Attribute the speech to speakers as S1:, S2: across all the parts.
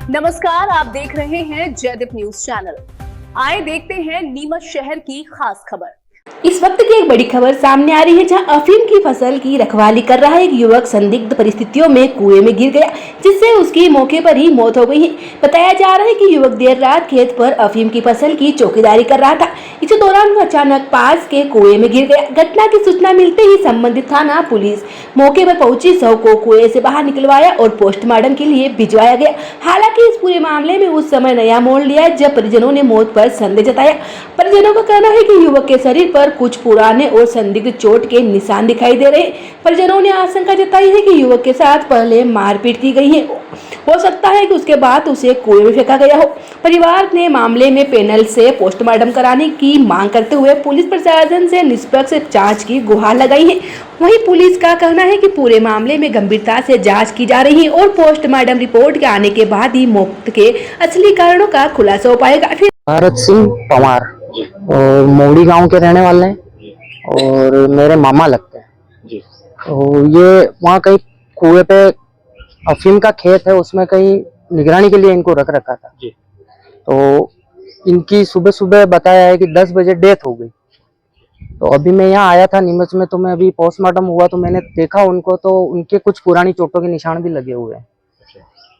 S1: नमस्कार, आप देख रहे हैं जयदीप न्यूज चैनल। आए देखते हैं नीमच शहर की खास खबर।
S2: इस वक्त की एक बड़ी खबर सामने आ रही है, जहां अफीम की फसल की रखवाली कर रहा एक युवक संदिग्ध परिस्थितियों में कुएं में गिर गया, जिससे उसकी मौके पर ही मौत हो गई है। बताया जा रहा है कि युवक देर रात खेत पर अफीम की फसल की चौकीदारी कर रहा था। इसी दौरान वह अचानक पास के कुएं में गिर गया। घटना की सूचना मिलते ही संबंधित थाना पुलिस मौके पर पहुंची, शव को कुएं से बाहर निकलवाया और पोस्टमार्टम के लिए भिजवाया गया। हालांकि इस पूरे मामले में उस समय नया मोड़ लिया जब परिजनों ने मौत पर संदेह जताया। परिजनों का कहना है कि युवक के शरीर पर कुछ पुराने और संदिग्ध चोट के निशान दिखाई दे रहे हैं। परिजनों ने आशंका जताई है कि युवक के साथ पहले मारपीट की गई है। हो सकता है कि उसके बाद उसे कुएं में फेंका गया हो। परिवार ने मामले में पैनल से पोस्टमार्टम कराने की मांग करते हुए पुलिस प्रशासन से निष्पक्ष जांच की गुहार लगाई है। वहीं पुलिस का कहना है कि पूरे मामले में गंभीरता से जांच की जा रही है और पोस्टमार्टम रिपोर्ट के आने के बाद ही मौत के असली कारणों का खुलासा हो पाएगा।
S3: भारत सिंह पवार और मोड़ी गांव के रहने वाले हैं और मेरे मामा लगते हैं जी। तो ये वहाँ कहीं कुएं पे अफीम का खेत है, उसमें कहीं निगरानी के लिए इनको रख रखा था जी। तो इनकी सुबह सुबह बताया है कि 10 बजे डेथ हो गई। तो अभी मैं यहाँ आया था नीमच में, तो मैं अभी पोस्टमार्टम हुआ तो मैंने देखा उनको, तो उनके कुछ पुरानी चोटों के निशान भी लगे हुए हैं।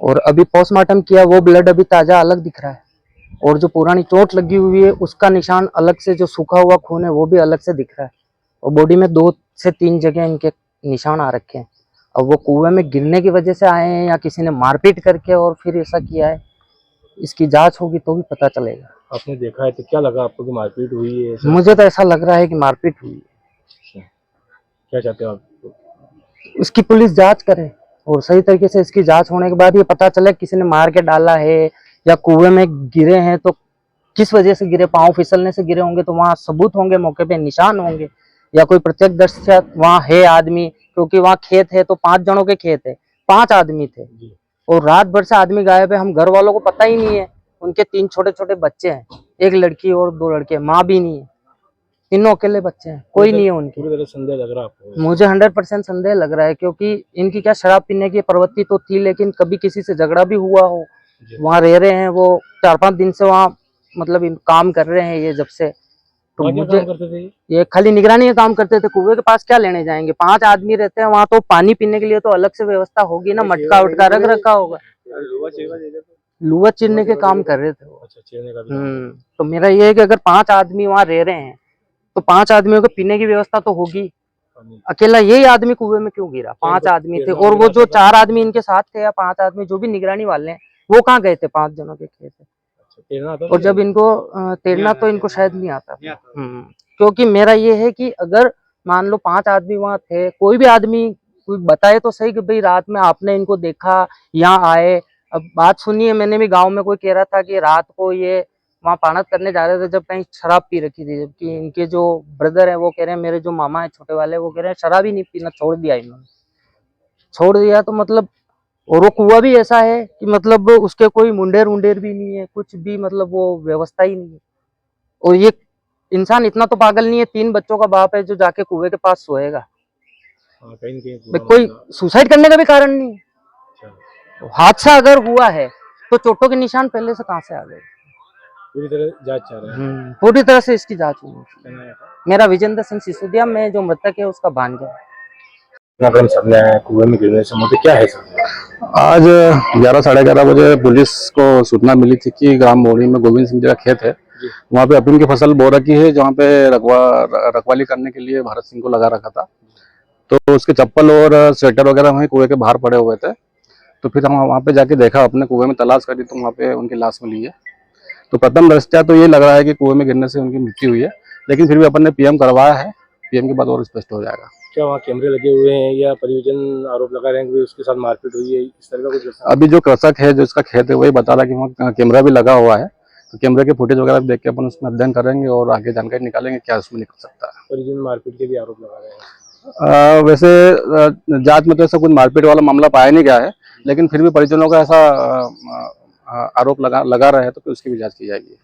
S3: और अभी पोस्टमार्टम किया, वो ब्लड अभी ताजा अलग दिख रहा है और जो पुरानी चोट लगी हुई है उसका निशान अलग से, जो सूखा हुआ खून है वो भी अलग से दिख रहा है। और बॉडी में 2 से 3 जगह इनके निशान आ रखे हैं। अब वो कुएं में गिरने की वजह से आए हैं या किसी ने मारपीट करके और फिर ऐसा किया है, इसकी जांच होगी तो भी पता चलेगा।
S4: आपने देखा है तो क्या लगा आपको कि मारपीट हुई है?
S3: मुझे तो ऐसा लग रहा है कि मारपीट हुई है।
S4: क्या चाहते हो आप?
S3: उसकी पुलिस जांच करे और सही तरीके से इसकी जांच होने के बाद ये पता चले किसी ने मार के डाला है या कुएं में गिरे हैं तो किस वजह से गिरे। पांव फिसलने से गिरे होंगे तो वहाँ सबूत होंगे, मौके पे निशान होंगे, या कोई प्रत्यक्षदर्शी वहाँ है आदमी, क्योंकि वहाँ खेत है तो 5 जनों के खेत है, 5 आदमी थे और रात भर से आदमी गायब है। हम घर वालों को पता ही नहीं है। उनके 3 छोटे छोटे बच्चे हैं, 1 लड़की और 2 लड़के, माँ भी नहीं है, तीनों अकेले बच्चे हैं, कोई नहीं है उनकी।
S4: पूरी तरह संदेह लग रहा है आपको?
S3: मुझे 100% संदेह लग रहा है, क्योंकि इनकी क्या शराब पीने की प्रवृत्ति तो थी, लेकिन कभी किसी से झगड़ा भी हुआ हो। वहाँ रह रहे हैं वो 4-5 दिन से, वहाँ मतलब काम कर रहे हैं ये जब से। तो मुझे ये खाली निगरानी का काम करते थे, कुएं के पास क्या लेने जाएंगे। 5 आदमी रहते हैं वहाँ, तो पानी पीने के लिए तो अलग से व्यवस्था होगी ना, मटका उटका रख रखा होगा। लुआ चीरने के काम कर रहे थे वो। तो मेरा ये है कि अगर 5 आदमी वहाँ रह रहे हैं तो 5 आदमियों को पीने की व्यवस्था तो होगी। अकेला यही आदमी कुएं में क्यों गिरा? 5 आदमी थे और वो जो 4 आदमी इनके साथ थे या 5 आदमी जो भी निगरानी वाले हैं वो कहाँ गए थे? 5 जनों के खेत है। और जब इनको तैरना तो इनको शायद नहीं आता। क्योंकि मेरा ये है कि अगर मान लो 5 आदमी वहाँ थे, कोई भी आदमी कोई बताए तो सही कि भाई रात में आपने इनको देखा, यहाँ आए। अब बात सुनिए, मैंने भी गाँव में कोई कह रहा था कि रात को ये वहाँ पानत करने जा रहे थे जब कहीं शराब पी रखी थी, जबकि इनके जो ब्रदर है वो कह रहे हैं, मेरे जो मामा है छोटे वाले, वो कह रहे हैं शराब ही नहीं पीना छोड़ दिया इन्होंने। छोड़ दिया तो मतलब, और वो कुआं भी ऐसा है कि मतलब उसके कोई मुंडेर उंडेर भी नहीं है, कुछ भी मतलब वो व्यवस्था ही नहीं है। और ये इंसान इतना तो पागल नहीं है, 3 बच्चों का बाप है जो जाके कुएं के पास सोएगा। कोई सुसाइड करने का भी कारण नहीं है। हादसा अगर हुआ है तो चोटों के निशान पहले से कहाँ से आ गए?
S4: पूरी तरह जांच चाह रहे हैं।
S3: पूरी तरह से इसकी जांच होनी चाहिए। मेरा विजेंद्र सिंह सिसोदिया, मैं जो मृतक है उसका भांजा है।
S4: कुएं में गिरने से मुझे क्या है सर?
S5: आज 11 साढ़े 11 बजे पुलिस को सूचना मिली थी कि ग्राम मोड़ी में गोविंद सिंह जी का खेत है, वहाँ पे अफीम की फसल बो रखी है, जहाँ पे रखवाली करने के लिए भारत सिंह को लगा रखा था। तो उसके चप्पल और स्वेटर वगैरह वहीं कुएं के बाहर पड़े हुए थे। तो फिर हम वहाँ पे जाके देखा, अपने कुएं में तलाश करी तो वहाँ पे उनकी लाश मिली है। तो प्रथम दृष्टया तो ये लग रहा है कि कुएं में गिरने से उनकी मृत्यु हुई है, लेकिन फिर भी अपन ने पीएम करवाया है, पीएम के बाद और स्पष्ट हो जाएगा।
S4: क्या वहाँ कैमरे लगे हुए हैं या परिजन आरोप लगा रहे हैं कि उसके साथ मारपीट हुई है, इस तरह का कुछ?
S5: अभी जो कृषक है, जो इसका खेत है, वही बता रहा है कि वहाँ कैमरा भी लगा हुआ है। तो कैमरे के फुटेज वगैरह देख के अपन उसमें अध्ययन करेंगे और आगे जानकारी निकालेंगे क्या उसमें निकल सकता है।
S4: परिजन मारपीट के भी आरोप लगा रहे हैं।
S5: वैसे जांच में तो ऐसा कुछ मारपीट वाला मामला पाया नहीं गया है, लेकिन फिर भी परिजनों का ऐसा आरोप लगा रहे हैं तो फिर उसकी भी जांच की जाएगी।